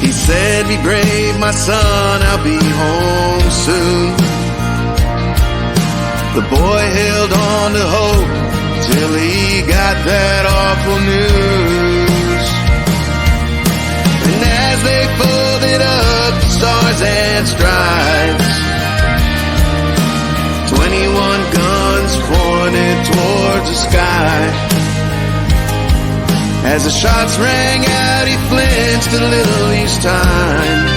He said, be brave, my son, I'll be home soon. The boy held on to hope till he got that awful news. And as they folded up the stars and stripes, 21 guns pointed towards the sky. As the shots rang out, he flinched a little each time.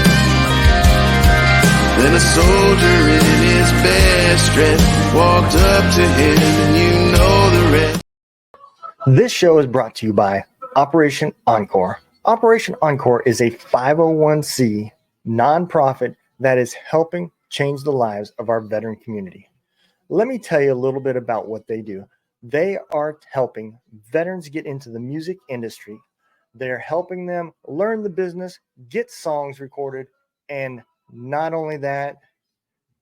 Then a soldier in his best dress walked up to him, and you know the rest. This show is brought to you by Operation Encore. Operation Encore is a 501c nonprofit that is helping change the lives of our veteran community. Let me tell you a little bit about what they do. They are helping veterans get into the music industry. They're helping them learn the business, get songs recorded, and not only that,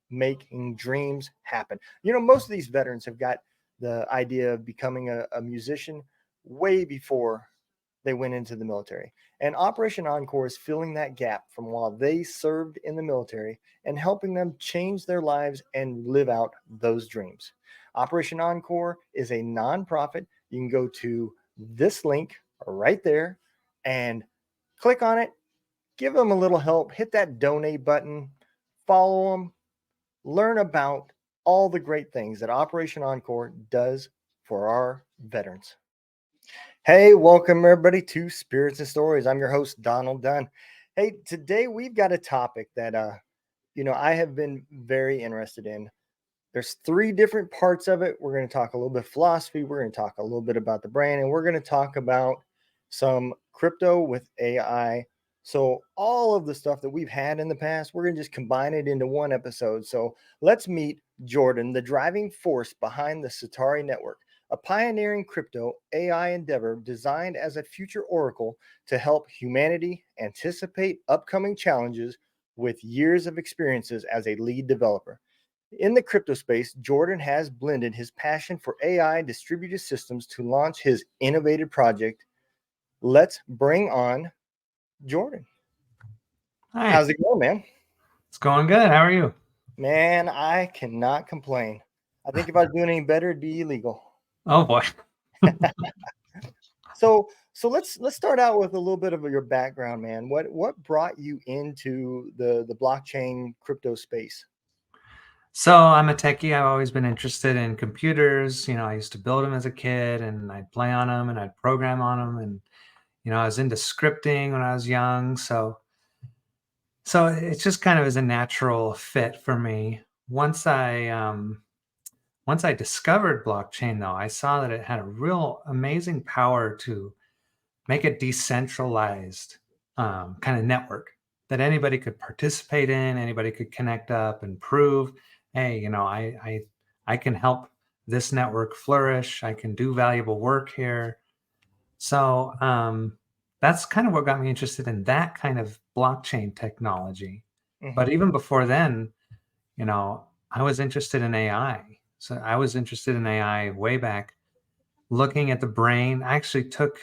making dreams happen. You know, most of these veterans have got the idea of becoming a musician way before they went into the military. And Operation Encore is filling that gap from while they served in the military and helping them change their lives and live out those dreams. Operation Encore is a nonprofit. You can go to this link right there and click on it. Give them a little help. Hit that donate button. Follow them. Learn about all the great things that Operation Encore does for our veterans. Hey, welcome everybody to Spirits and Stories. I'm your host, Donald Dunn. Hey, today we've got a topic that, I have been very interested in. There's 3 different parts of it. We're going to talk a little bit of philosophy. We're going to talk a little bit about the brain, and we're going to talk about some crypto with AI. So all of the stuff that we've had in the past, we're going to just combine it into one episode. So let's meet Jordan, the driving force behind the Sitari Network, a pioneering crypto AI endeavor designed as a future oracle to help humanity anticipate upcoming challenges with years of experiences as a lead developer. In the crypto space, Jordan has blended his passion for AI distributed systems to launch his innovative project. Let's bring on Jordan. Hi. How's it going, man? It's going good. How are you? Man, I cannot complain. I think if I was doing any better, it'd be illegal. Oh boy. So let's start out with a little bit of your background, man. What brought you into the blockchain crypto space? So I'm a techie. I've always been interested in computers. I used to build them as a kid, and I'd play on them, and I'd program on them, and I was into scripting when I was young. So it's just kind of as a natural fit for me. Once I discovered blockchain, though, I saw that it had a real amazing power to make a decentralized kind of network that anybody could participate in, anybody could connect up and prove, hey, I can help this network flourish. I can do valuable work here. So that's kind of what got me interested in that kind of blockchain technology. Mm-hmm. But even before then, I was interested in AI. So I was interested in AI way back, looking at the brain. I actually took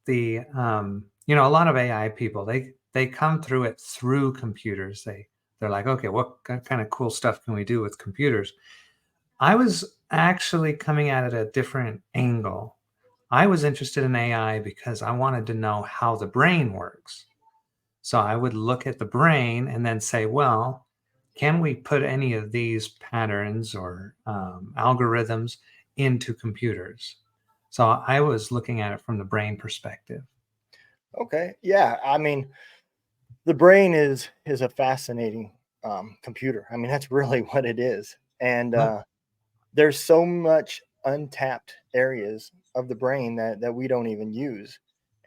the, a lot of AI people, they come through it through computers. They're like, okay, what kind of cool stuff can we do with computers? I was actually coming at it at a different angle. I was interested in AI because I wanted to know how the brain works. So I would look at the brain and then say, well, can we put any of these patterns or algorithms into computers? So I was looking at it from the brain perspective. Okay. Yeah. I mean, the brain is a fascinating computer. I mean, that's really what it is. And there's so much untapped areas of the brain that we don't even use.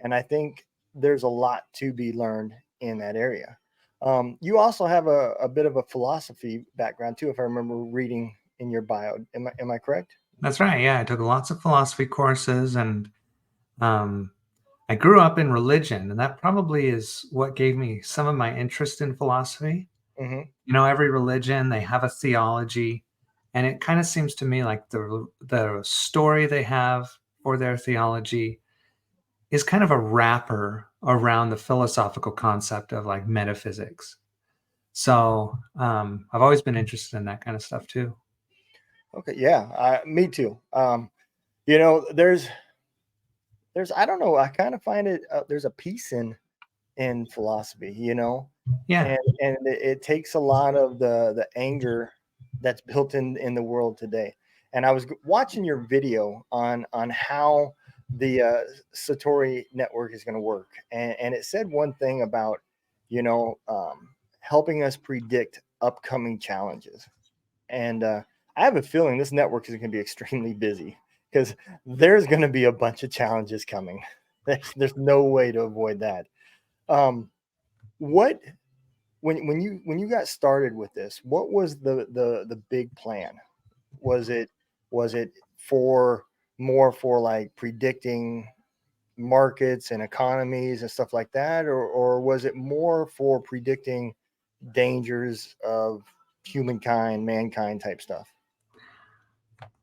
And I think there's a lot to be learned in that area. You also have a bit of a philosophy background too, if I remember reading in your bio. Am I correct? That's right. Yeah, I took lots of philosophy courses, and I grew up in religion, and that probably is what gave me some of my interest in philosophy. Mm-hmm. Every religion, they have a theology, and it kind of seems to me like the story they have for their theology is kind of a wrapper around the philosophical concept of like metaphysics. So I've always been interested in that kind of stuff too. Okay, yeah, me too. You know, there's I don't know, I kind of find it there's a peace in philosophy, you know, Yeah. and it takes a lot of the anger that's built in the world today. And I was watching your video on how the Satori network is going to work, and it said one thing about, you know, helping us predict upcoming challenges. And I have a feeling this network is going to be extremely busy because there's going to be a bunch of challenges coming. There's no way to avoid that. Um, what when you got started with this, what was the big plan? Was it for more for like predicting markets and economies and stuff like that, or was it more for predicting dangers of humankind, mankind type stuff?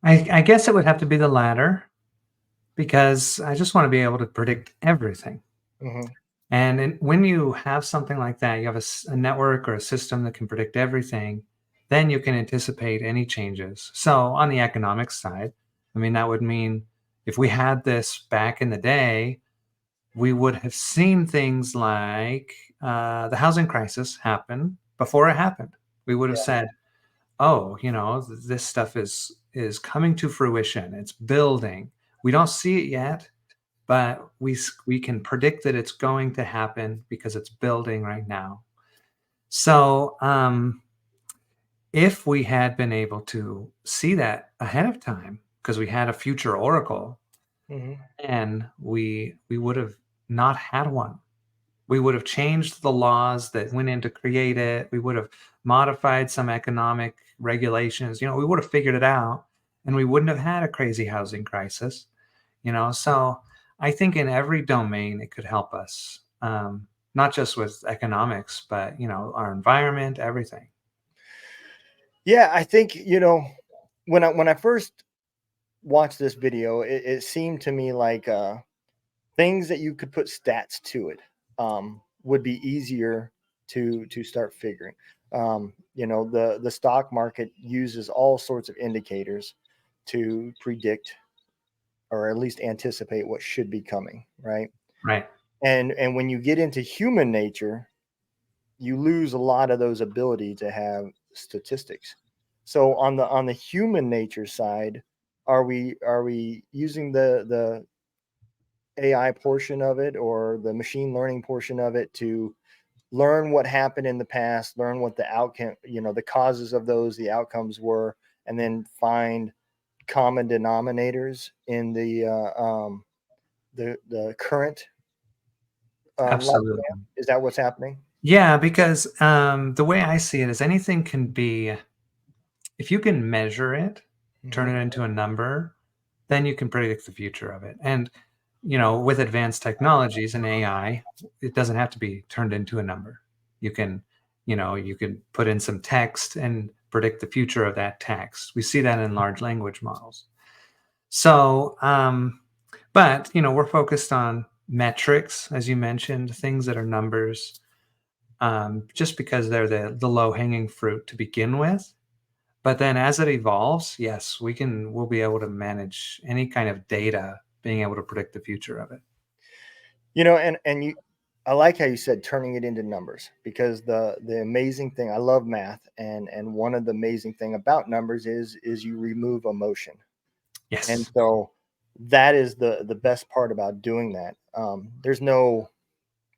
I guess it would have to be the latter because I just want to be able to predict everything. Hmm. And when you have something like that, you have a network or a system that can predict everything, then you can anticipate any changes. So, on the economic side, I mean, that would mean if we had this back in the day, we would have seen things like the housing crisis happen before it happened. We would have Yeah. said, "Oh, this stuff is coming to fruition. It's building. We don't see it yet, but we can predict that it's going to happen because it's building right now." So, if we had been able to see that ahead of time, because we had a future oracle, Hmm. and we would have not had one. We would have changed the laws that went in to create it. We would have modified some economic regulations. We would have figured it out, and we wouldn't have had a crazy housing crisis. So I think in every domain it could help us, not just with economics, but our environment, everything. Yeah, I think, when I first watched this video, it seemed to me like things that you could put stats to it would be easier to start figuring. The stock market uses all sorts of indicators to predict or at least anticipate what should be coming, right? Right. And when you get into human nature, you lose a lot of those ability to have statistics. So on the human nature side, are we using the AI portion of it or the machine learning portion of it to learn what happened in the past, learn what the outcome, the causes of those, the outcomes were, and then find common denominators in the current lifespan? Absolutely. Is that what's happening? Yeah, because the way I see it is anything can be, if you can measure it, turn Hmm. it into a number, then you can predict the future of it. And with advanced technologies and AI, it doesn't have to be turned into a number. You can, you can put in some text and predict the future of that text. We see that in large language models. So, but we're focused on metrics, as you mentioned, things that are numbers, just because they're the low hanging fruit to begin with. But then as it evolves, yes, we'll be able to manage any kind of data, being able to predict the future of it. And I like how you said turning it into numbers, because the amazing thing, I love math, and one of the amazing thing about numbers is you remove emotion. And Yes. so that is the best part about doing that. There's no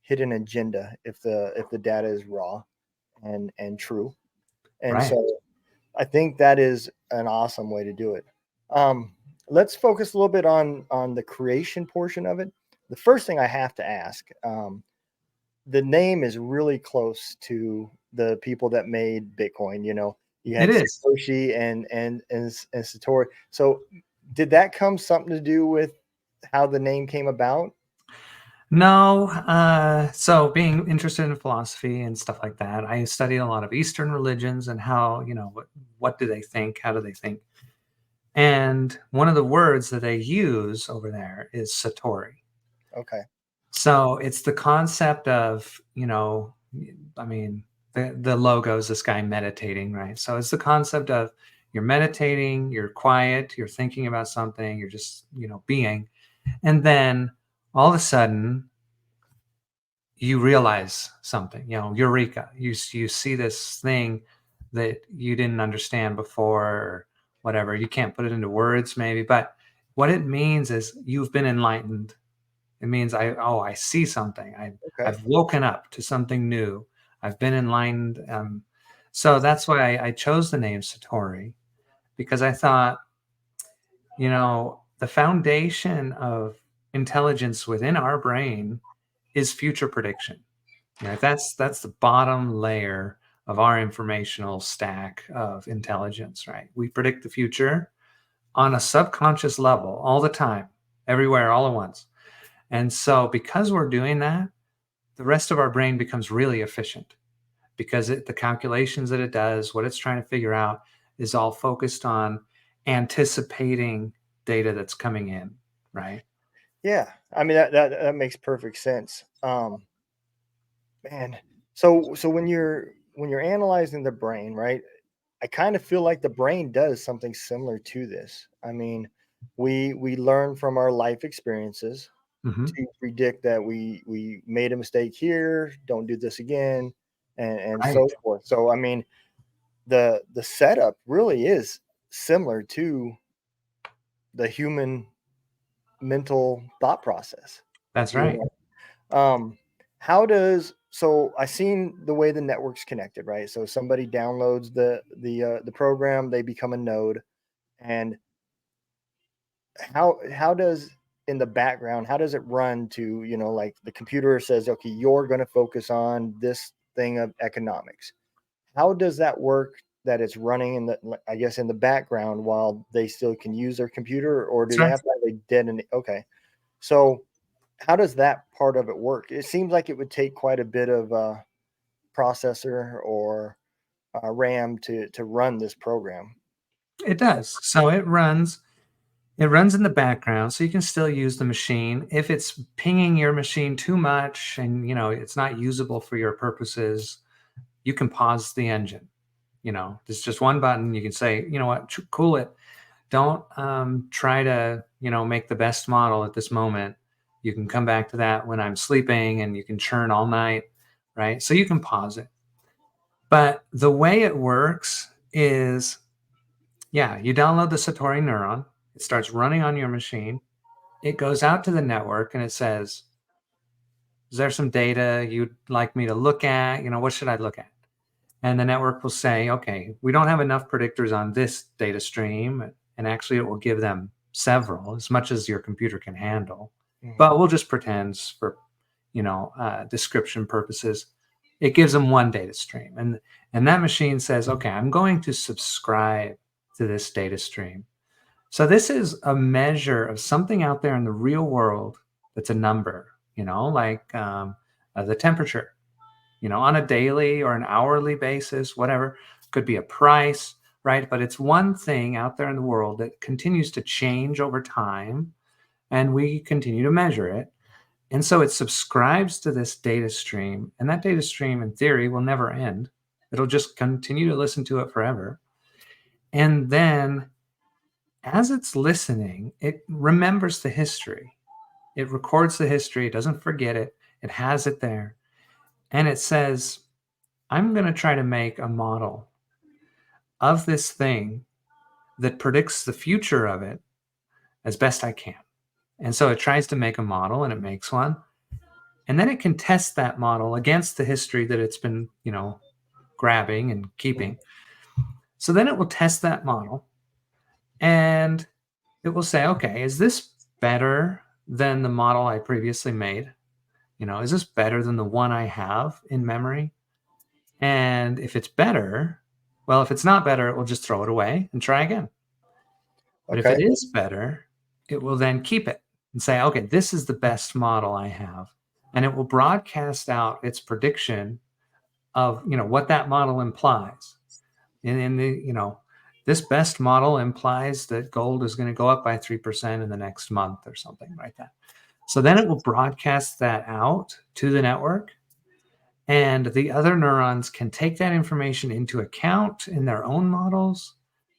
hidden agenda if the data is raw and true. And Right. so I think that is an awesome way to do it. Um, let's focus a little bit on the creation portion of it. The first thing I have to ask, the name is really close to the people that made Bitcoin. You It had is. Satoshi and Satori. So did that come something to do with how the name came about? No, so being interested in philosophy and stuff like that, I studied a lot of Eastern religions and how, what do they think? How do they think? And one of the words that they use over there is Satori. Okay. So it's the concept of, I mean, the logo is this guy meditating, right? So it's the concept of you're meditating, you're quiet, you're thinking about something, you're just, being. And then all of a sudden you realize something, eureka. You see this thing that you didn't understand before, or whatever. You can't put it into words maybe, but what it means is you've been enlightened. It means I see something. Okay. I've woken up to something new. I've been enlightened. So that's why I chose the name Satori, because I thought, the foundation of intelligence within our brain is future prediction. That's the bottom layer of our informational stack of intelligence, right? We predict the future on a subconscious level all the time, everywhere, all at once. And so because we're doing that, the rest of our brain becomes really efficient, because the calculations that it does, what it's trying to figure out, is all focused on anticipating data that's coming in, right? Yeah. I mean, that makes perfect sense. Man. So when you're analyzing the brain, right? I kind of feel like the brain does something similar to this. I mean, we learn from our life experiences Hmm. to predict that we made a mistake here, don't do this again, and Right. so forth. So I mean, the setup really is similar to the human mental thought process. That's You right. know, how does so I seen the way the network's connected, right? So somebody downloads the program, they become a node, and how does in the background, how does it run to, like the computer says, okay, you're going to focus on this thing of economics. How does that work that it's running in the, I guess, in the background while they still can use their computer, or do That's they right. have to have a dead and okay. So how does that part of it work? It seems like it would take quite a bit of processor or RAM to run this program. It does. So it runs in the background, so you can still use the machine. If it's pinging your machine too much and it's not usable for your purposes, you can pause the engine. There's just one button. You can say, you know what, cool it. Don't try to make the best model at this moment. You can come back to that when I'm sleeping, and you can churn all night, right? So you can pause it. But the way it works is, yeah, you download the Satori neuron. It starts running on your machine. It goes out to the network and it says, is there some data you'd like me to look at? What should I look at? And the network will say, okay, we don't have enough predictors on this data stream. And actually, it will give them several, as much as your computer can handle. Mhm. But we'll just pretend for, description purposes, it gives them one data stream. And that machine says, okay, I'm going to subscribe to this data stream. So this is a measure of something out there in the real world that's a number, like the temperature, on a daily or an hourly basis, whatever. Could be a price, right? But it's one thing out there in the world that continues to change over time, and we continue to measure it. And so it subscribes to this data stream, and that data stream, in theory, will never end. It'll just continue to listen to it forever. And then as it's listening, it remembers the history. It records the history, it doesn't forget it, it has it there. And it says, I'm going to try to make a model of this thing that predicts the future of it as best I can. And so it tries to make a model and it makes one. And then it can test that model against the history that it's been, grabbing and keeping. So then it will test that model and it will say, okay, is this better than the model I previously made? Is this better than the one I have in memory? And if it's better, well, if it's not better, it will just throw it away and try again. But if Okay. it is better, it will then keep it and say, okay, this is the best model I have. And it will broadcast out its prediction of, what that model implies. And in the, this best model implies that gold is going to go up by 3% in the next month or something like that. So then it will broadcast that out to the network, and the other neurons can take that information into account in their own models.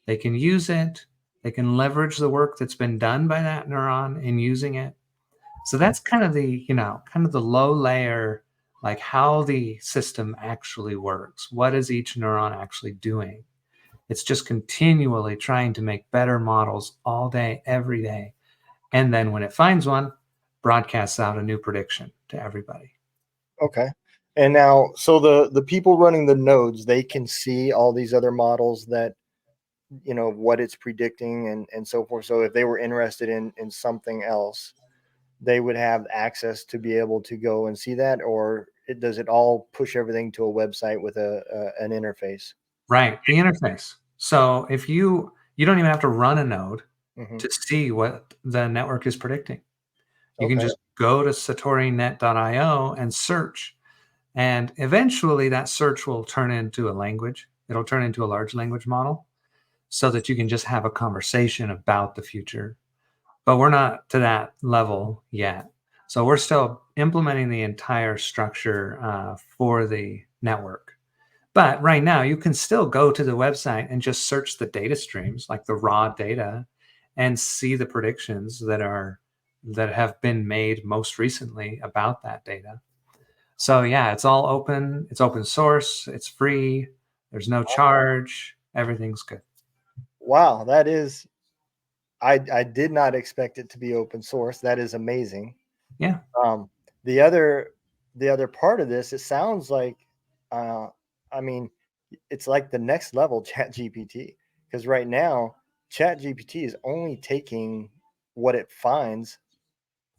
They can use it. They can leverage the work that's been done by that neuron in using it. So that's kind of the, kind of the low layer, like how the system actually works. What is each neuron actually doing? It's just continually trying to make better models all day, every day. And then when it finds one, broadcasts out a new prediction to everybody. Okay. And now, so the people running the nodes, they can see all these other models that, what it's predicting and so forth. So if they were interested in something else, they would have access to be able to go and see that, or does it all push everything to a website with an interface? Right, the interface. So if you don't even have to run a node Hmm. to see what the network is predicting. You can Okay. just go to satorinet.io and search. And eventually that search will turn into a language. It'll turn into a large language model so that you can just have a conversation about the future. But we're not to that level yet. So we're still implementing the entire structure for the network. But right now, you can still go to the website and just search the data streams, like the raw data, and see the predictions that have been made most recently about that data. So yeah, it's all open. It's open source. It's free. There's no charge. Everything's good. Wow, that is, I did not expect it to be open source. That is amazing. Yeah. Um, the other the other part of this, it sounds like, uh, I mean, it's like the next level Chat GPT, because right now Chat GPT is only taking what it finds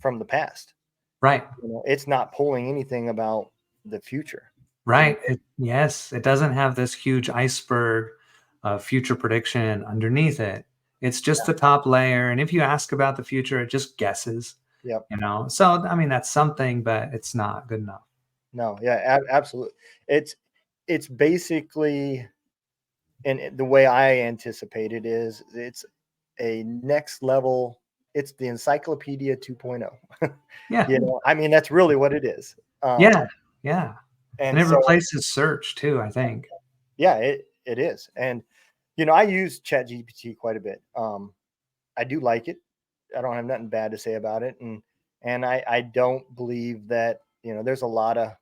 from the past. Right. It's not pulling anything about the future. Right. Yes, it doesn't have this huge iceberg of future prediction underneath it. It's just the top layer. And if you ask about the future, it just guesses, Yep. So, I mean, that's something, but it's not good enough. No. Yeah. Absolutely. It's basically, and the way I anticipate it is, it's a next level. It's the Encyclopedia 2.0. Yeah. I mean, that's really what it is. Yeah. Yeah. And And it so, replaces search too, I think. yeah, it is. And, I use ChatGPT quite a bit. I do like it. I don't have nothing bad to say about it. And I don't believe that, there's a lot of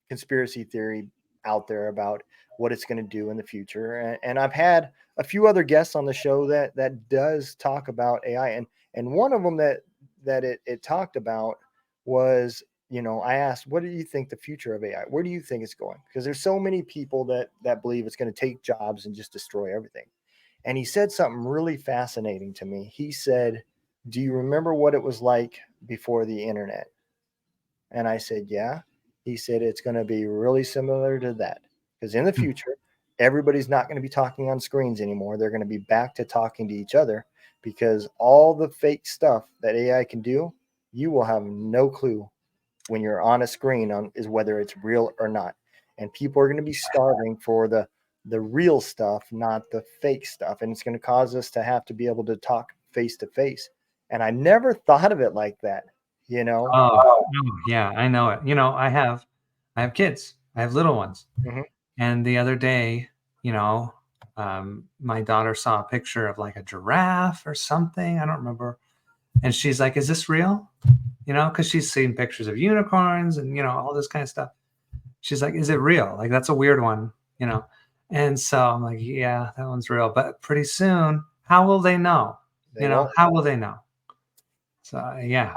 conspiracy theory out there about what it's going to do in the future. And I've had a few other guests on the show that does talk about AI, and one of them that it talked about was, I asked, what do you think the future of AI? Where do you think it's going? Because there's so many people that believe it's going to take jobs and just destroy everything. And he said something really fascinating to me. He said, "Do you remember what it was like before the internet?" And I said, "Yeah." He said, "It's going to be really similar to that. Because in the Hmm. future, everybody's not going to be talking on screens anymore. They're going to be back to talking to each other, because all the fake stuff that AI can do, you will have no clue when you're on a screen on is whether it's real or not. And people are going to be starving for the real stuff, not the fake stuff. And it's going to cause us to have to be able to talk face to face." And I never thought of it like that, you know? Oh, yeah, I know it. I have kids. I have little ones. Mhm. And the other day, my daughter saw a picture of like a giraffe or something. I don't remember. And she's like, "Is this real?" Because she's seen pictures of unicorns and, all this kind of stuff. She's like, "Is it real? Like, that's a weird one, you know?" And so I'm like, "Yeah, that one's real." But pretty soon, how will they know? They won't. How will they know? So, yeah,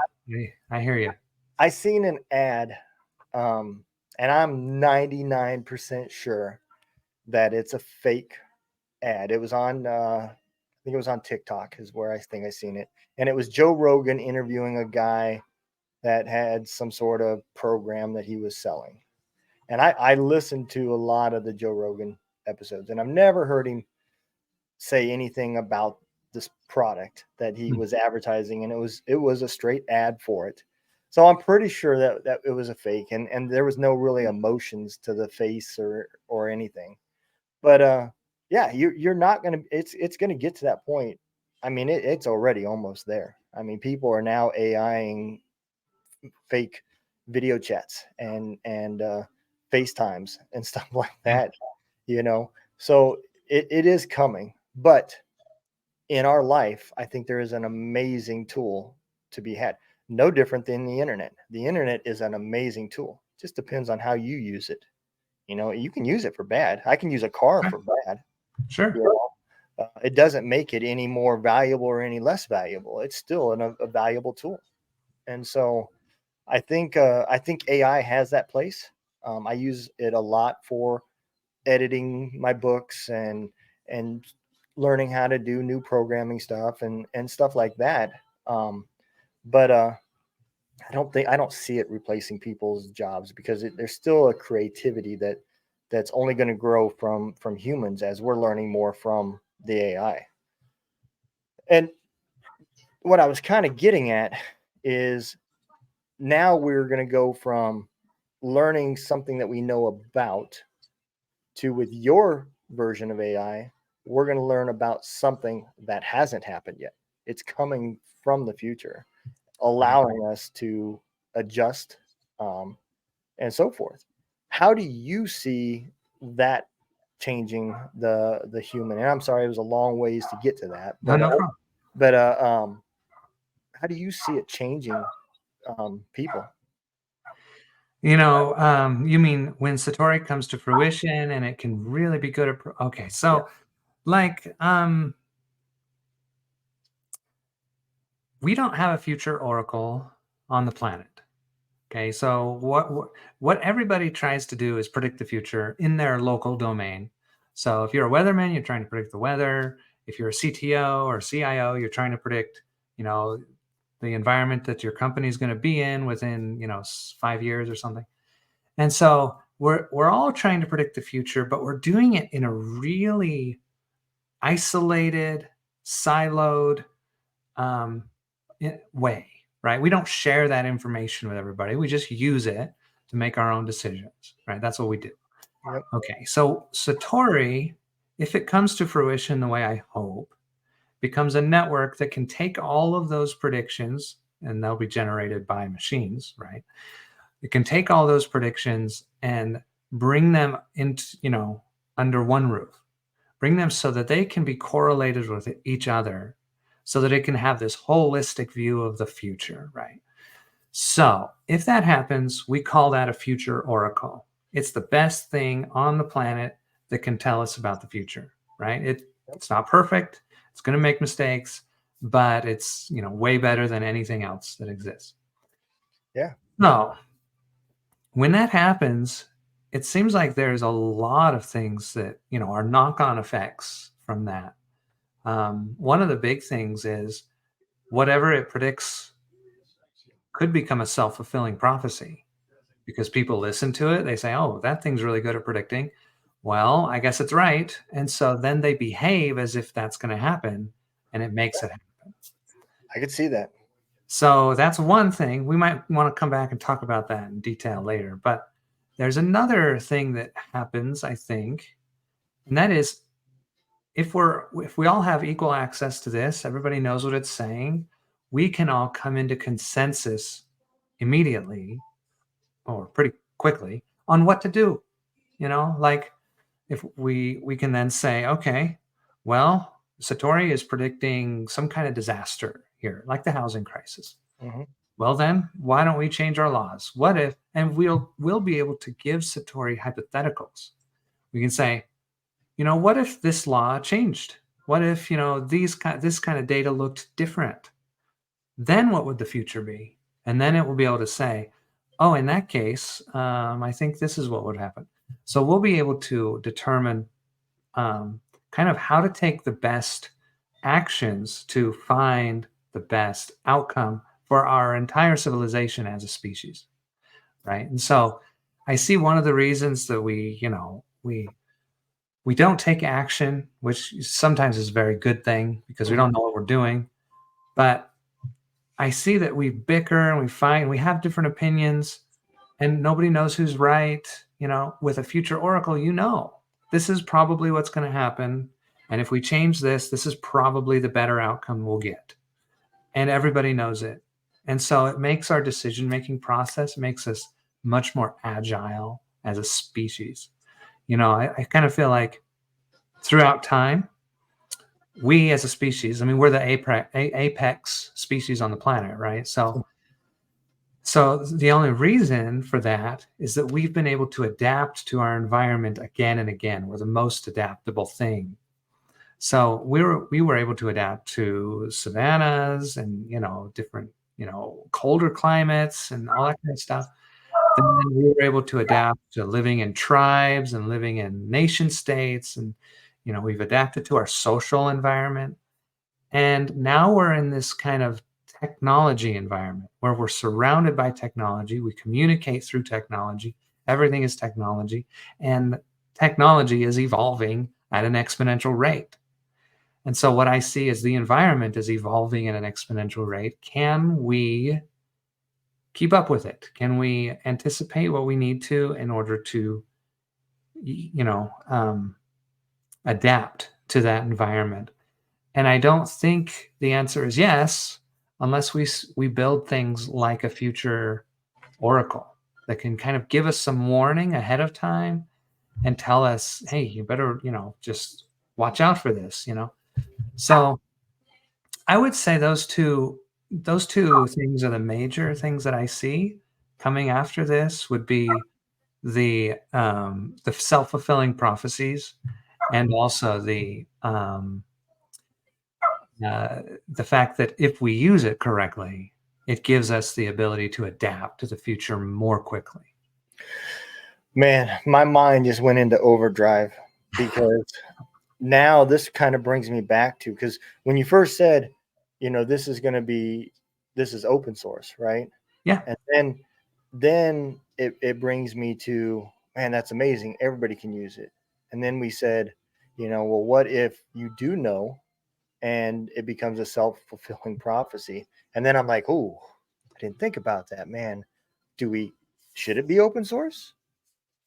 I hear you. I seen an ad, and I'm 99% sure that it's a fake ad. It was on, I think it was on TikTok, is where I think I seen it. And it was Joe Rogan interviewing a guy that had some sort of program that he was selling. And I listened to a lot of the Joe Rogan episodes, and I've never heard him say anything about this product that he Mm. was advertising, and it was a straight ad for it. So I'm pretty sure that it was a fake, and there was no really emotions to the face or anything. But yeah, you're not gonna, it's gonna get to that point. I mean, it's already almost there. I mean, people are now AIing fake video chats and FaceTimes and stuff like Yeah. that, you know. So it is coming, but in our life, I think there is an amazing tool to be had. No different than the internet. The internet is an amazing tool. Just depends on how you use it. You know, you can use it for bad. I can use a car Sure. for bad. Sure. You know, it doesn't make it any more valuable or any less valuable. It's still a valuable tool. And so I think AI has that place. I use it a lot for editing my books and learning how to do new programming stuff and stuff like that. But I don't see it replacing people's jobs because there's still a creativity that's only going to grow from humans as we're learning more from the AI. And what I was kind of getting at is now we're going to go from learning something that we know about to with your version of AI, we're going to learn about something that hasn't happened yet. It's coming from the future, Right. allowing us to adjust um, and so forth. How do you see that changing the human? And I'm sorry, it was a long ways to get to that, No, no problem. but how do you see it changing people? You mean when Satori comes to fruition and it can really be good at okay. Yeah. So like we don't have a future oracle on the planet. Okay, so what everybody tries to do is predict the future in their local domain. So if you're a weatherman, you're trying to predict the weather. If you're a CTO or CIO, you're trying to predict, the environment that your company is going to be in within, 5 years or something. And so we're all trying to predict the future, but we're doing it in a really isolated, siloed um, way, right? We don't share that information with everybody. We just use it to make our own decisions, right? That's what we do. Yep. Okay, so Satori, if it comes to fruition the way I hope, becomes a network that can take all of those predictions, and they'll be generated by machines, right? It can take all those predictions and bring them into, under one roof, bring them so that they can be correlated with each other so that it can have this holistic view of the future, right? So if that happens, we call that a future oracle. It's the best thing on the planet that can tell us about the future, right? It's not perfect. It's going to make mistakes, but it's, way better than anything else that exists. Yeah. No. When that happens, it seems like there's a lot of things that, are knock-on effects from that. One of the big things is whatever it predicts could become a self-fulfilling prophecy because people listen to it. They say, oh, that thing's really good at predicting. Well, I guess it's right. And so then they behave as if that's going to happen and it makes it happen. I could see that. So that's one thing. We might want to come back and talk about that in detail later. But there's another thing that happens, I think, and that is if we all have equal access to this, everybody knows what it's saying, we can all come into consensus immediately or pretty quickly on what to do. Like if we can then say, okay, well, Satori is predicting some kind of disaster here, like the housing crisis. Mm-hmm. Well, then why don't we change our laws? What if, and we'll be able to give Satori hypotheticals. We can say, what if this law changed? What if, this kind of data looked different? Then what would the future be? And then it will be able to say, oh, in that case, I think this is what would happen. So we'll be able to determine kind of how to take the best actions to find the best outcome for our entire civilization as a species, right? And so I see one of the reasons that we don't take action, which sometimes is a very good thing because we don't know what we're doing. But I see that we bicker and we fight and we have different opinions and nobody knows who's right. With a future oracle, this is probably what's going to happen. And if we change this, this is probably the better outcome we'll get. And everybody knows it. And so it makes our decision-making process, makes us much more agile as a species. I kind of feel like throughout time, we as a species, I mean, we're the apex species on the planet, right? So the only reason for that is that we've been able to adapt to our environment again and again. We're the most adaptable thing. So we were able to adapt to savannas and different colder climates and all that kind of stuff. Then we were able to adapt to living in tribes and living in nation states, and we've adapted to our social environment. And now we're in this kind of technology environment where we're surrounded by technology. We communicate through technology. Everything is technology, and technology is evolving at an exponential rate. And so what I see is the environment is evolving at an exponential rate. Can we keep up with it? Can we anticipate what we need to in order to, adapt to that environment? And I don't think the answer is yes, unless we build things like a future oracle that can kind of give us some warning ahead of time and tell us, hey, you better, just watch out for this. So I would say those two things are the major things that I see coming after this would be the self-fulfilling prophecies, and also the fact that if we use it correctly, it gives us the ability to adapt to the future more quickly. Man, my mind just went into overdrive because now this kind of brings me back to, because when you first said, this is open source, right? Yeah. And then it brings me to, man, that's amazing. Everybody can use it. And then we said, well, what if you do know and it becomes a self-fulfilling prophecy? And then I'm like, oh, I didn't think about that, man. Should it be open source?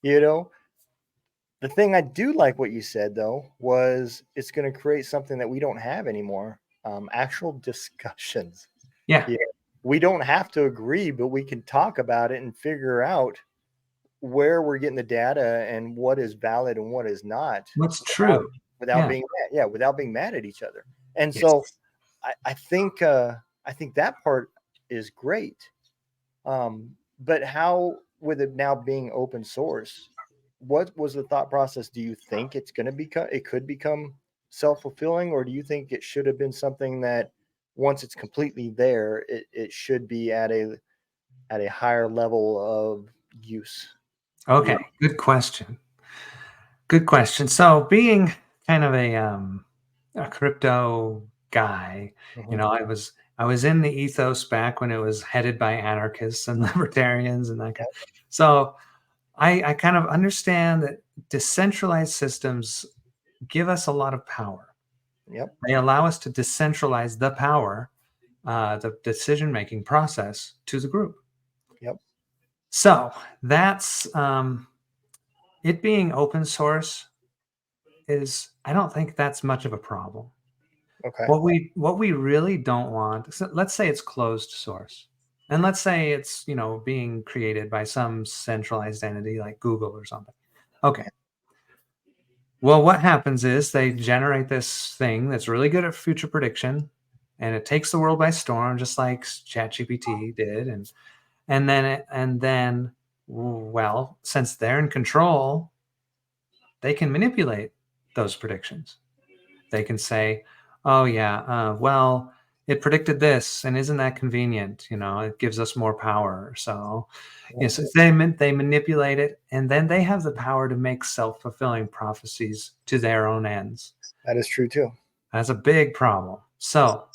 The thing I do like what you said though was it's going to create something that we don't have anymore. Actual discussions. Yeah. We don't have to agree, but we can talk about it and figure out where we're getting the data and what is valid and what is not. What's true. Without Yeah. being mad, without being mad at each other. And Yes. so I think that part is great. But how, with it now being open source, what was the thought process? Do you think it could become self-fulfilling, or do you think it should have been something that once it's completely there, it should be at a higher level of use? Okay. Good question. Good question. So being kind of a crypto guy, I was in the ethos back when it was headed by anarchists and libertarians and that kind. So I kind of understand that decentralized systems give us a lot of power. Yep. They allow us to decentralize the power, the decision-making process to the group. Yep. So that's it being open source I don't think that's much of a problem. Okay. What we really don't want, so let's say it's closed source. And let's say it's, being created by some centralized entity like Google or something. Okay. Well, what happens is they generate this thing that's really good at future prediction, and it takes the world by storm, just like ChatGPT did. And then, well, since they're in control, they can manipulate those predictions. They can say, oh yeah, well, it predicted this, and isn't that convenient? It gives us more power. So yes, they manipulate it, and then they have the power to make self-fulfilling prophecies to their own ends. That is true too. That's a big problem. So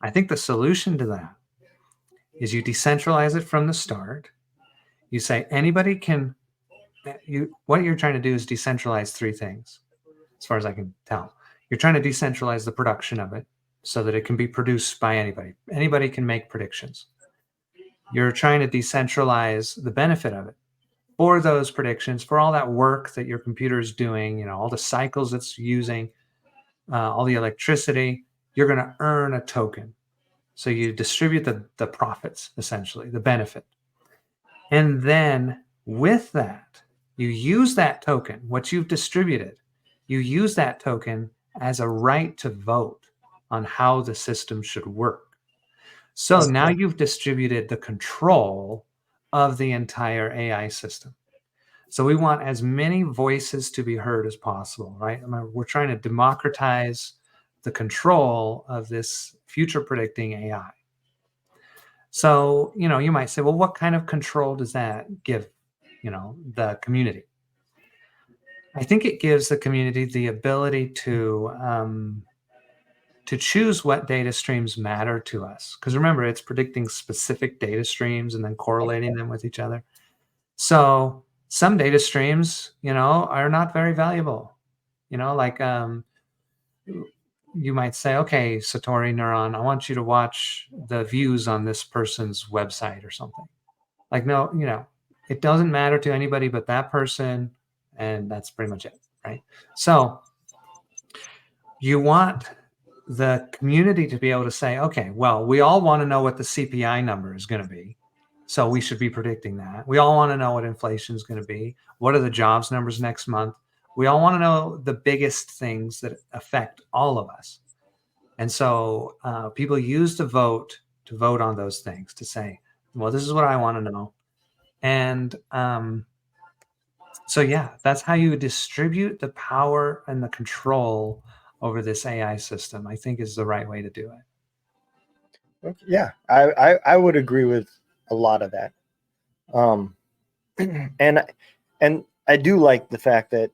I think the solution to that is you decentralize it from the start. You say anybody can. What you're trying to do is decentralize three things, as far as I can tell. You're trying to decentralize the production of it so that it can be produced by anybody. Anybody can make predictions. You're trying to decentralize the benefit of it for those predictions, for all that work that your computer is doing, all the cycles it's using, all the electricity. You're going to earn a token. So you distribute the profits, essentially, the benefit. And then with that, you use that token, what you've distributed, you use that token as a right to vote on how the system should work. So now you've distributed the control of the entire AI system. So we want as many voices to be heard as possible, right? I mean, we're trying to democratize the control of this future predicting AI. So, you might say, well, what kind of control does that give, the community? I think it gives the community the ability to choose what data streams matter to us. Because remember, it's predicting specific data streams and then correlating them with each other. So some data streams, are not very valuable. Like you might say, okay, Satori Neuron, I want you to watch the views on this person's website or something. Like, no, it doesn't matter to anybody but that person, and that's pretty much it, right? So you want the community to be able to say, okay, well, we all want to know what the CPI number is going to be. So we should be predicting that. We all want to know what inflation is going to be. What are the jobs numbers next month? We all want to know the biggest things that affect all of us. And so people use the vote to vote on those things, to say, well, this is what I want to know. And so, yeah, that's how you distribute the power and the control over this AI system, I think is the right way to do it. Yeah, I would agree with a lot of that. And I do like the fact that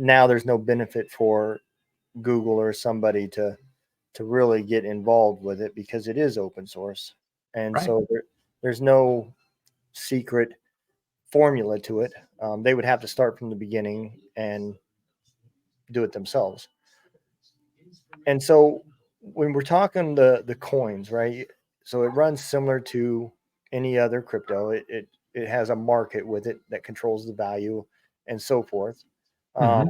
now there's no benefit for Google or somebody to really get involved with it because it is open source. And Right. so there's no secret formula to it. They would have to start from the beginning and do it themselves. And so when we're talking the coins, right? So it runs similar to any other crypto. It has a market with it that controls the value and so forth. Um,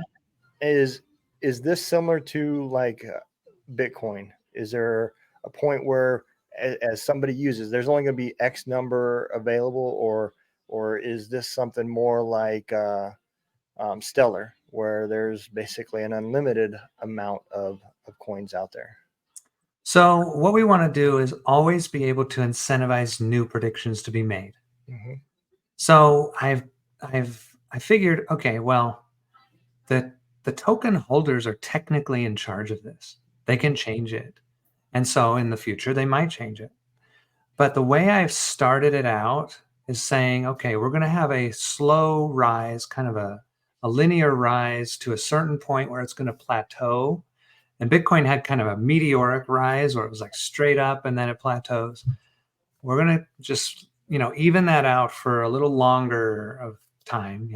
Mhm. is this similar to like Bitcoin? Is there a point where as somebody uses, there's only going to be X number available, or is this something more like Stellar, where there's basically an unlimited amount of coins out there? So what we want to do is always be able to incentivize new predictions to be made. Hmm. So I figured, okay, well, the token holders are technically in charge of this. They can change it. And so in the future they might change it. But the way I've started it out is saying, okay, we're going to have a slow rise, kind of a linear rise to a certain point where it's going to plateau. And Bitcoin had kind of a meteoric rise where it was like straight up and then it plateaus. We're going to just, even that out for a little longer of time,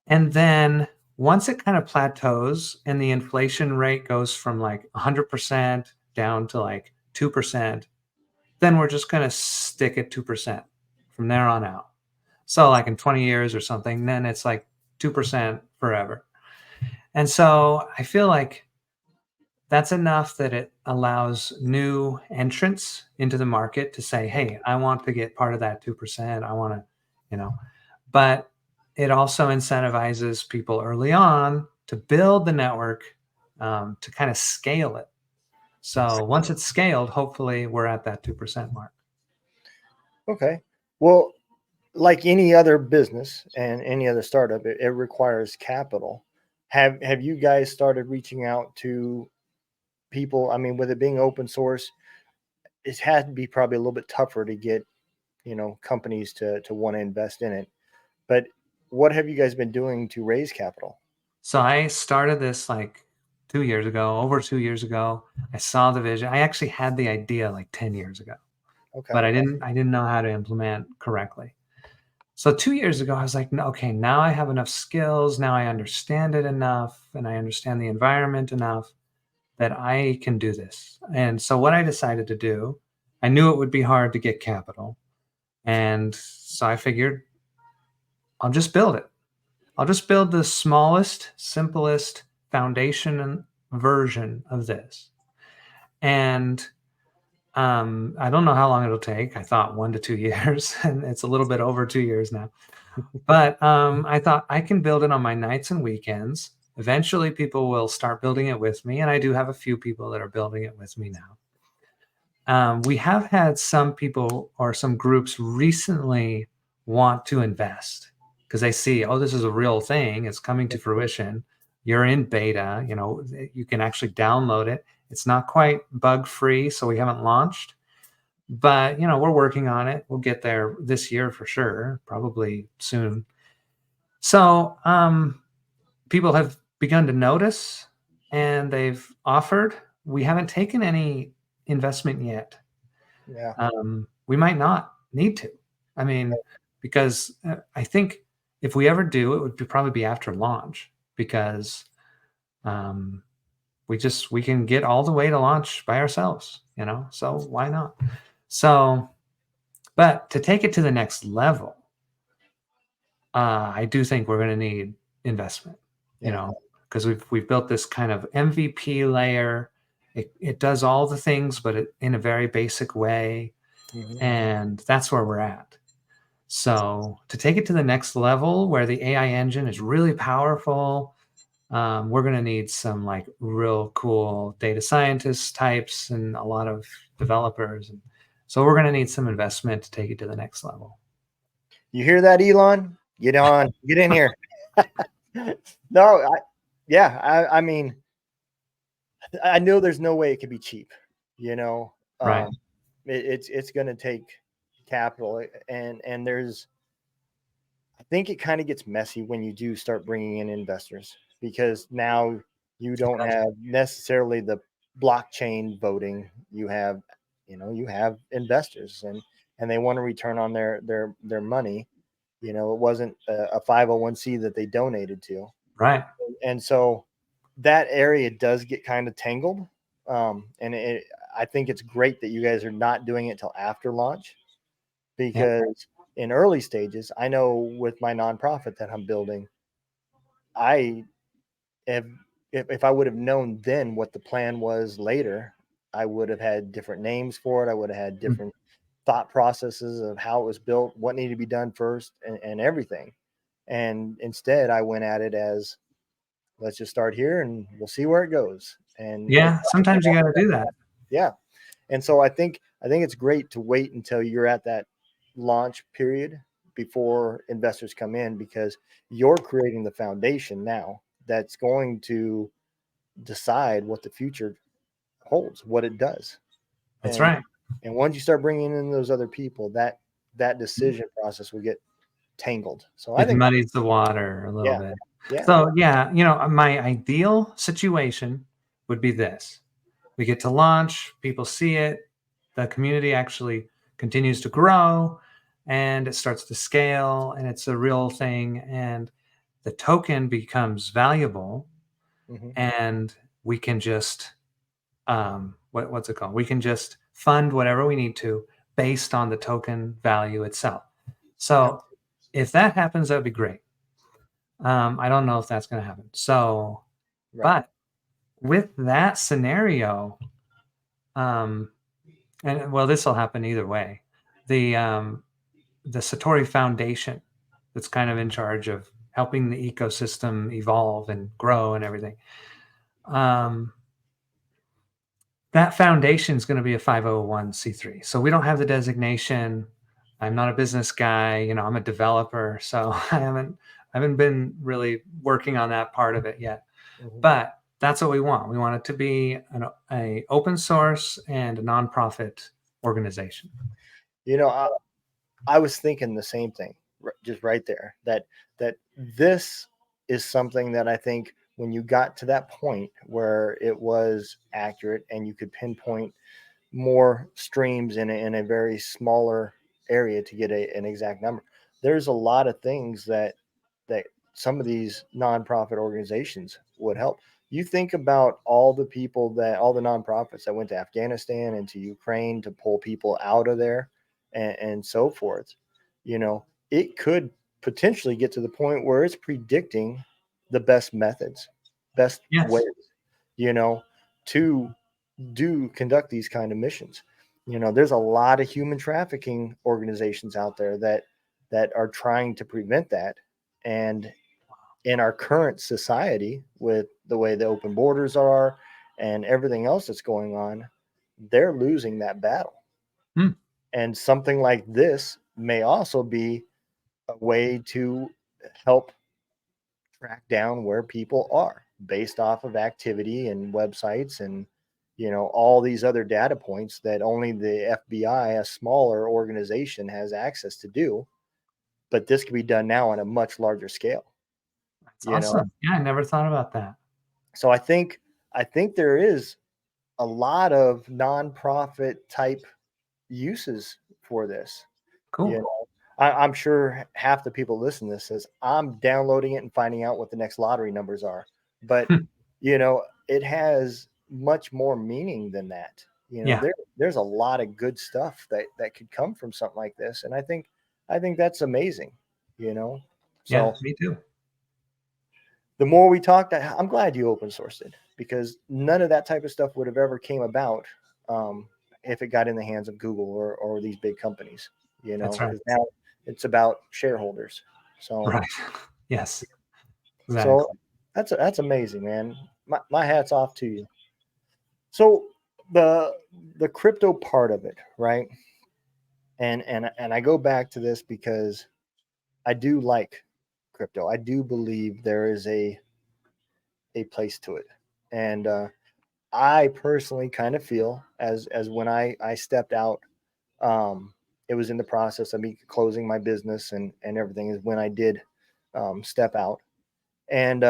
And then once it kind of plateaus and the inflation rate goes from like 100% down to like 2%, then we're just going to stick at 2% from there on out. So like in 20 years or something, then it's like 2% forever. And so I feel like that's enough that it allows new entrants into the market to say, hey, I want to get part of that 2%. I want to, but it also incentivizes people early on to build the network, to kind of scale it. So once it's scaled, hopefully we're at that 2% mark. Okay. Well, like any other business and any other startup, it requires capital. Have you guys started reaching out to people? I mean, with it being open source, it had to be probably a little bit tougher to get, companies to want to invest in it. But what have you guys been doing to raise capital? So I started this like 2 years ago, over 2 years ago. I saw the vision. I actually had the idea like 10 years ago, but Okay. I didn't know how to implement correctly. So 2 years ago, I was like, okay, now I have enough skills. Now I understand it enough and I understand the environment enough that I can do this. And so what I decided to do, I knew it would be hard to get capital. And so I figured I'll just build it. I'll just build the smallest, simplest foundation version of this. And I don't know how long it'll take. I thought 1 to 2 years, and it's a little bit over 2 years now. But I thought I can build it on my nights and weekends. Eventually, people will start building it with me, and I do have a few people that are building it with me now. We have had some people or some groups recently want to invest because they see, oh, this is a real thing. It's coming to fruition. You're in beta. You can actually download it. It's not quite bug free, so we haven't launched, but we're working on it. We'll get there this year for sure, probably soon. So people have begun to notice, and they've offered. We haven't taken any investment yet. Yeah. We might not need to. I mean, because I think if we ever do, it would probably be after launch, because we can get all the way to launch by ourselves, so why not? So, but to take it to the next level, I do think we're going to need investment, Yeah. because we've built this kind of MVP layer. It does all the things, but in a very basic way. Mhm. And that's where we're at. So to take it to the next level where the AI engine is really powerful, we're going to need some like real cool data scientist types and a lot of developers. And so we're going to need some investment to take it to the next level. You hear that, Elon? Get in here. No, I mean, I know there's no way it could be cheap, Right. It's going to take capital, and there's, I think it kind of gets messy when you do start bringing in investors, because now you don't Gotcha. have necessarily the blockchain voting. You have, you have investors, and they want to return on their money. It wasn't a 501c that they donated to, Right. and so that area does get kind of tangled. And I think it's great that you guys are not doing it till after launch, Yeah. because in early stages, I know with my nonprofit that I'm building, I have, if I would have known then what the plan was later, I would have had different names for it. I would have had Mm. different thought processes of how it was built, what needed to be done first, and everything. And instead, I went at it as, let's just start here and we'll see where it goes. And Yeah. Sometimes you got to do that. yeah. And so I think it's great to wait until you're at that launch period before investors come in, because you're creating the foundation now that's going to decide what the future holds, what it does. That's And right. and once you start bringing in those other people, that decision process will get tangled. So I It think, muddies the water a little yeah, bit. yeah, So yeah, my ideal situation would be this. We get to launch, people see it, the community actually continues to grow, and it starts to scale, and it's a real thing, and the token becomes valuable, hmm, and we can just what's it called? We can just fund whatever we need to based on the token value itself. yeah, So if that happens, that'd be great. I don't know if that's going to happen. So, right, but with that scenario, um, and well, this will happen either way. The the Satori Foundation, that's kind of in charge of helping the ecosystem evolve and grow and everything. Um, that foundation is going to be a 501c3. So we don't have the designation. I'm not a business guy. I'm a developer, so I haven't been really working on that part of it yet. hmm, But that's what we want. We want it to be a open source and a nonprofit organization. you know, I was thinking the same thing, just right there. That this is something that I think when you got to that point where it was accurate and you could pinpoint more streams in a very smaller area to get an exact number. There's a lot of things that some of these nonprofit organizations would help. You think about all the people all the nonprofits that went to Afghanistan and to Ukraine to pull people out of there, and so forth. It could potentially get to the point where it's predicting the best methods, best ways, Yes. you know, to do conduct these kind of missions. There's a lot of human trafficking organizations out there that are trying to prevent that. And in our current society, with the way the open borders are and everything else that's going on, they're losing that battle. Hmm. And something like this may also be a way to help track down where people are based off of activity and websites and all these other data points that only the FBI, a smaller organization, has access to do. But this can be done now on a much larger scale. That's you know awesome. Yeah, I never thought about that. so I think there is a lot of nonprofit type uses for this. you Cool. know I'm sure half the people listening to this says I'm downloading it and finding out what the next lottery numbers are. But it has much more meaning than that. Yeah. There's a lot of good stuff that could come from something like this. And I think that's amazing. you know Yeah, so me too. the more we talked, I'm glad you open sourced it, because none of that type of stuff would have ever came about um, if it got in the hands of Google or these big companies. That's right. Because now it's about shareholders. So Right. Yes, so exactly. that's amazing, man. My hat's off to you. So the the crypto part of it, right? And I go back to this because I do like crypto. I do believe there is a place to it. And I personally kind of feel as when I stepped out, it was in the process of me closing my business and everything, is when I did step out. And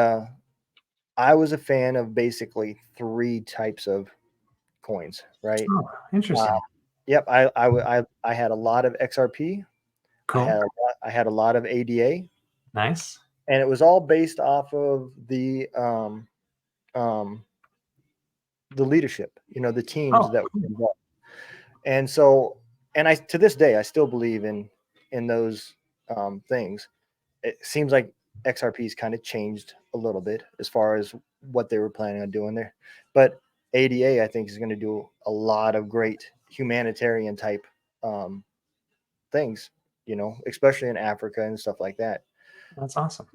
I was a fan of basically three types of coins, right? Oh, Uh, interesting. yep, I had a lot of XRP. Cool. I had a lot of ADA, Nice. and it was all based off of um, the leadership, the teams Oh, that were cool. involved. And so, and I to this day I still believe in those things. It seems like XRP's kind of changed a little bit as far as what they were planning on doing there, but ADA I think is going to do a lot of great humanitarian type um, things, especially in Africa and stuff like that. That's awesome.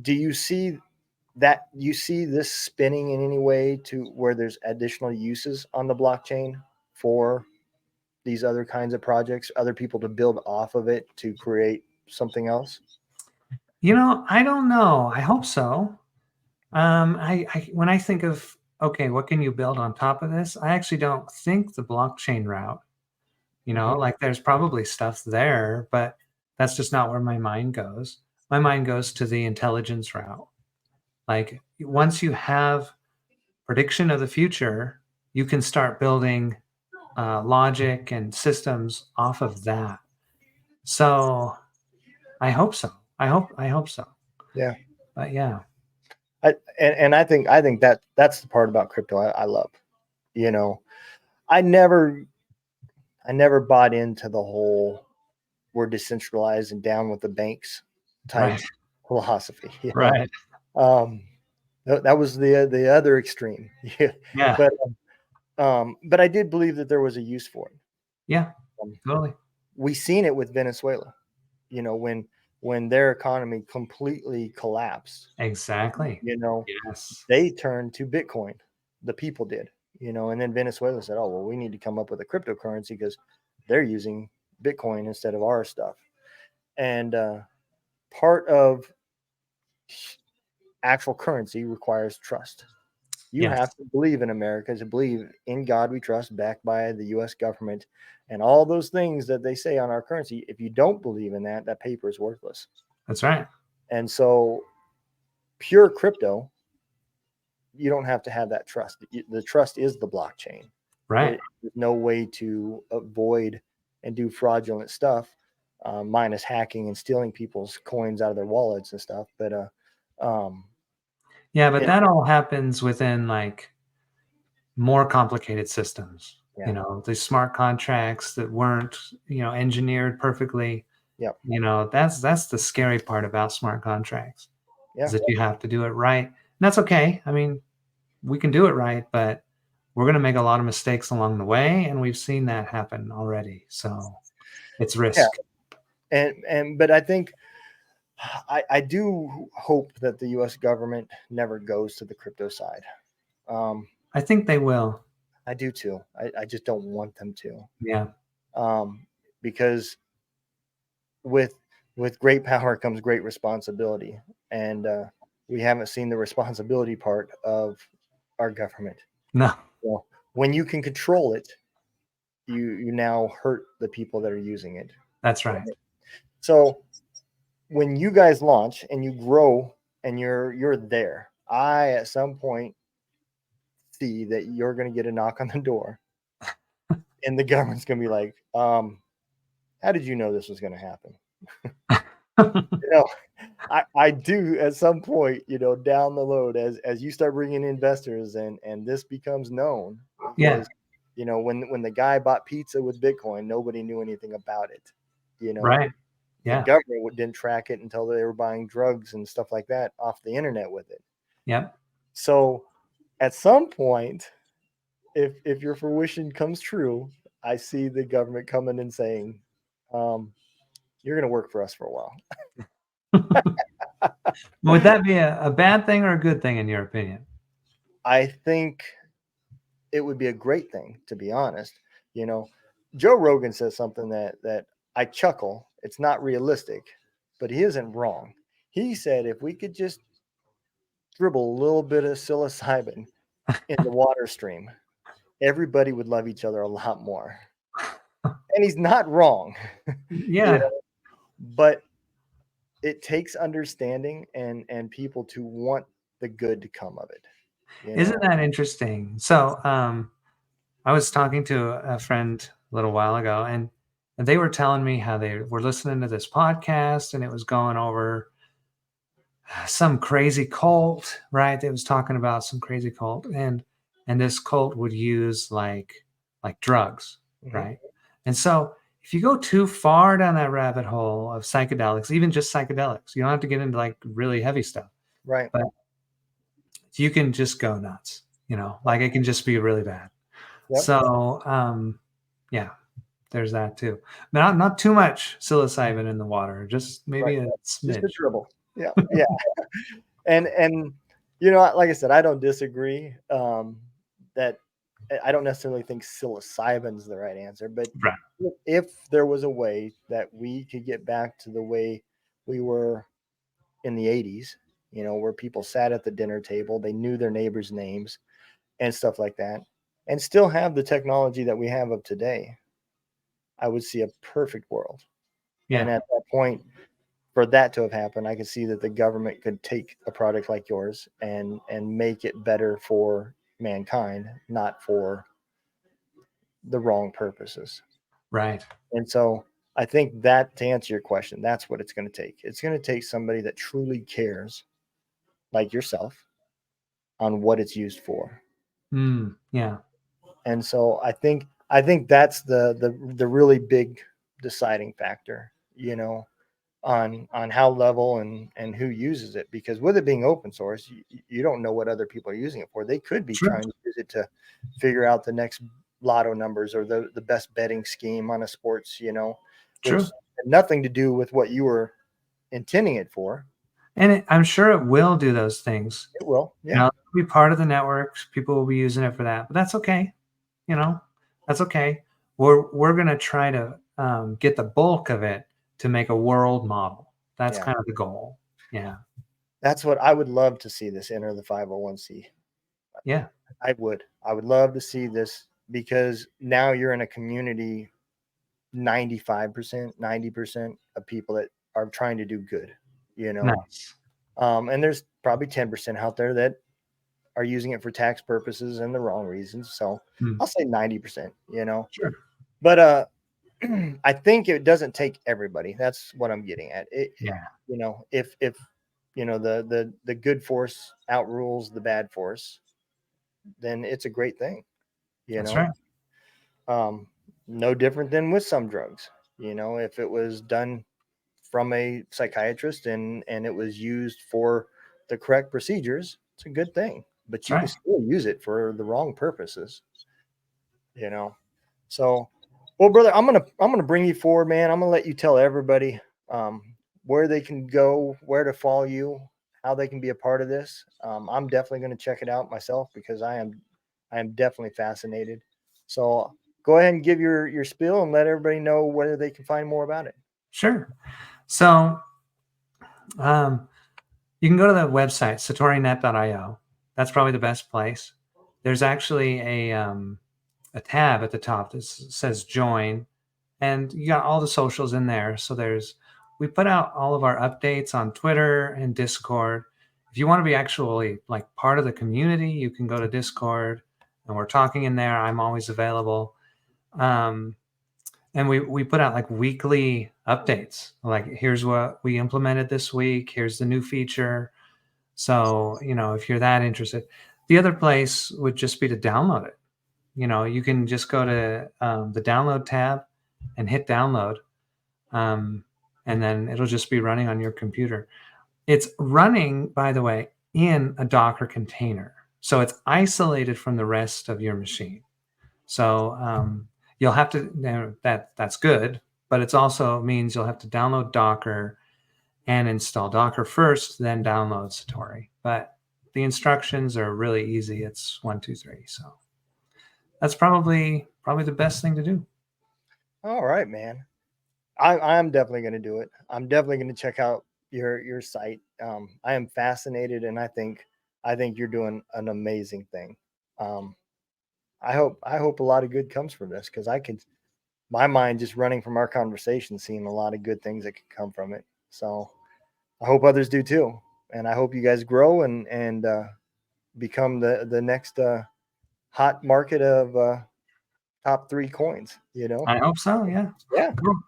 Do you see this spinning in any way to where there's additional uses on the blockchain for these other kinds of projects, other people to build off of it to create something else? I don't know. I hope so. I when I think of, okay, what can you build on top of this? I actually don't think the blockchain route. Hmm. Like there's probably stuff there, but that's just not where my mind goes. My mind goes to the intelligence route. Like once you have prediction of the future, you can start building logic and systems off of that. So I hope so. I hope so. Yeah. But yeah, And I think that's the part about crypto I love. You know, I never I never bought into the whole we're decentralized and down with the banks type right, philosophy. right, Um, that was the other extreme. Yeah. yeah, But but I did believe that there was a use for it. yeah, Um, totally, we seen it with Venezuela. When their economy completely collapsed, exactly. you know, Yes, they turned to Bitcoin. The people did, and then Venezuela said, "Oh, well, we need to come up with a cryptocurrency because they're using Bitcoin instead of our stuff." And part of actual currency requires trust. You yes, have to believe in America, to believe in God we trust, backed by the U.S. government, and all those things that they say on our currency. If you don't believe in that, that paper is worthless. that's right, And so, pure crypto, you don't have to have that trust. The trust is the blockchain. right. There's no way to avoid and do fraudulent stuff, minus hacking and stealing people's coins out of their wallets and stuff. But um, Yeah, but it, that all happens within like more complicated systems. yeah, The smart contracts that weren't, engineered perfectly. yeah, That's the scary part about smart contracts, is yeah, that you have to do it right. And that's okay. I mean, we can do it right, but we're going to make a lot of mistakes along the way, and we've seen that happen already. So it's Yeah. risk. But I think I do hope that the U.S. government never goes to the crypto side. I think they will. I do too. I just don't want them to, Yeah. because with great power comes great responsibility, and we haven't seen the responsibility part of our government. No, So when you can control it, you now hurt the people that are using it. that's right. So when you guys launch and you grow and you're there, I at some point see that you're going to get a knock on the door, and the government's going to be like, how did you know this was going to happen? You know, I do at some point, down the road, as you start bringing in investors and this becomes known, Yeah. because when the guy bought pizza with Bitcoin, nobody knew anything about it. Right. The Yeah. government didn't track it until they were buying drugs and stuff like that off the internet with it. Yep. So at some point, if your fruition comes true, I see the government coming and saying, you're going to work for us for a while. Would that be a bad thing or a good thing in your opinion? I think it would be a great thing, to be honest. Joe Rogan says something that I chuckle. It's not realistic, but he isn't wrong. He said if we could just dribble a little bit of psilocybin in the water stream, everybody would love each other a lot more. And he's not wrong. Yeah. But it takes understanding and people to want the good to come of it. Isn't that interesting? So, I was talking to a friend a little while ago, and they were telling me how they were listening to this podcast, and it was going over some crazy cult, right? It was talking about some crazy cult, and this cult would use like drugs, Mhm. right? And so if you go too far down that rabbit hole of psychedelics, even just psychedelics, you don't have to get into like really heavy stuff, Right. but you can just go nuts, like it can just be really bad. Yep. So, yeah, there's that too. Not too much psilocybin in the water, just maybe Right. a Just a smidge. dribble. Yeah. Yeah. And like I said, I don't disagree, that I don't necessarily think psilocybin's the right answer, but Right. if there was a way that we could get back to the way we were in the 80s, where people sat at the dinner table, they knew their neighbors' names and stuff like that, and still have the technology that we have of today, I would see a perfect world. And Yeah. at that point, for that to have happened, I could see that the government could take a product like yours and make it better for mankind, not for the wrong purposes. Right. And so I think that, to answer your question, that's what it's going to take. It's going to take somebody that truly cares, like yourself, on what it's used for. Yeah. And so I think that's the really big deciding factor, on how level and who uses it, because with it being open source, you don't know what other people are using it for. They could be Sure. trying to use it to figure out the next lotto numbers or the best betting scheme on a sports, which True. had nothing to do with what you were intending it for. And I'm sure it will do those things. It will. Yeah. It'll be part of the network. People will be using it for that, but that's okay. That's okay. We're gonna try to get the bulk of it to make a world model. That's Yeah. kind of the goal. Yeah. That's what I would love to see, this enter the 501c. Yeah. I would love to see this, because now you're in a community, 95%, 90% of people that are trying to do good, Nice. and there's probably 10% out there that are using it for tax purposes and the wrong reasons. So I'll say 90%, Sure. but I think it doesn't take everybody. That's what I'm getting at. Yeah. If the good force outrules the bad force, then it's a great thing. That's right. No different than with some drugs. If it was done from a psychiatrist and it was used for the correct procedures, it's a good thing. but That's you can right. still use it for the wrong purposes, you know. So, well, brother, I'm gonna bring you forward, man. I'm gonna let you tell everybody um, where they can go, where to follow you, how they can be a part of this. I'm definitely gonna check it out myself because I am definitely fascinated. So go ahead and give your spiel and let everybody know where they can find more about it. Sure. So um, you can go to the website, satorinet.io. That's probably the best place. There's actually a tab at the top that says join, and you got all the socials in there. So we put out all of our updates on Twitter and Discord. If you want to be actually like part of the community, you can go to Discord, and we're talking in there. I'm always available. Um, and we put out like weekly updates. Like, here's what we implemented this week. Here's the new feature. So, if you're that interested, the other place would just be to download it. You can just go to the download tab and hit download, um, and then it'll just be running on your computer. It's running, by the way, in a Docker container, so it's isolated from the rest of your machine. So you'll have to, that's good, but it's also means you'll have to download Docker and install Docker first, then download Satori. But the instructions are really easy. It's 1, 2, 3. So that's probably the best thing to do. All right, man. I'm definitely going to do it. I'm definitely going to check out your site. I am fascinated, and I think you're doing an amazing thing. Um, I hope a lot of good comes from this because I could my mind just running from our conversation, seeing a lot of good things that could come from it. So I hope others do too, and I hope you guys grow and become the next hot market of top 3 coins. You know, I hope so. Yeah. yeah. Cool.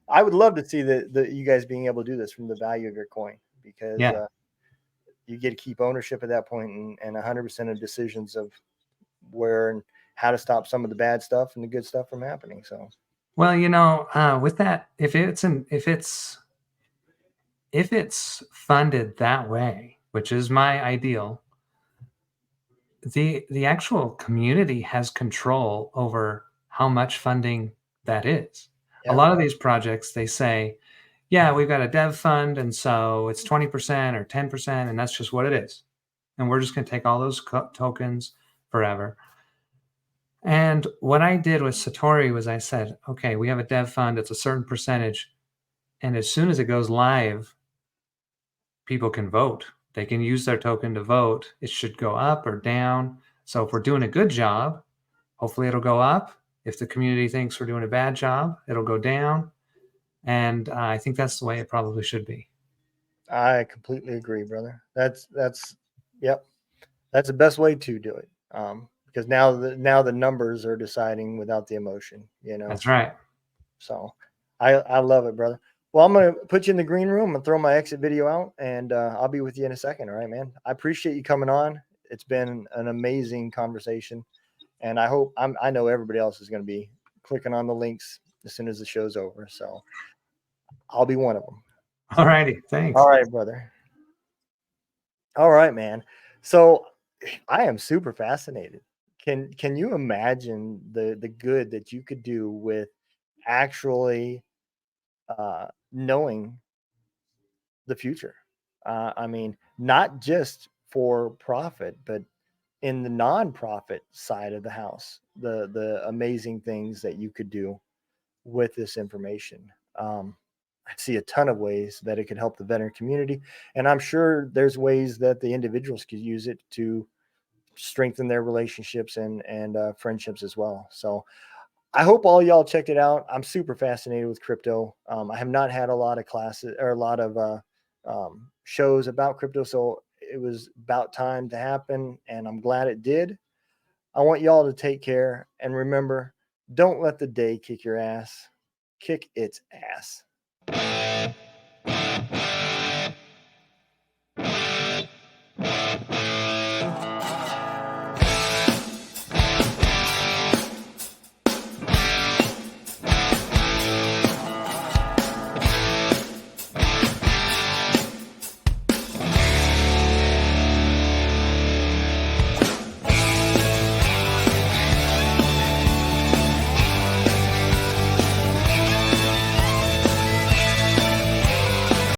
I would love to see the you guys being able to do this from the value of your coin because Yeah. you get to keep ownership at that point and 100% of decisions of where and how to stop some of the bad stuff and the good stuff from happening. So Well, with that, if it's funded that way, which is my ideal, the actual community has control over how much funding that is. A yeah, lot of these projects, they say, yeah, we've got a dev fund, and so it's 20% or 10%, and that's just what it is. And we're just going to take all those tokens forever. And what I did with Satori was I said, okay, we have a dev fund, it's a certain percentage. And as soon as it goes live, people can vote. They can use their token to vote. It should go up or down. So if we're doing a good job, hopefully it'll go up. If the community thinks we're doing a bad job, it'll go down. And I think that's the way it probably should be. I completely agree, brother. Yep, that's the best way to do it. Because now the numbers are deciding without the emotion. You know, That's right. so I love it, brother. Well, I'm gonna put you in the green room and throw my exit video out, and I'll be with you in a second. All right, man. I appreciate you coming on. It's been an amazing conversation, and I know everybody else is going to be clicking on the links as soon as the show's over. So I'll be one of them. All righty. All Thanks. right, brother. All right, man. So I am super fascinated. Can you imagine the good that you could do with actually knowing the future? I mean, not just for profit, but in the nonprofit side of the house, the amazing things that you could do with this information. I see a ton of ways that it could help the veteran community, and I'm sure there's ways that the individuals could use it to strengthen their relationships and friendships as well. So I hope all y'all checked it out. I'm super fascinated with crypto. I have not had a lot of classes or a lot of shows about crypto, so it was about time to happen, and I'm glad it did. I want y'all to take care and remember, don't let the day kick your ass. Kick its ass.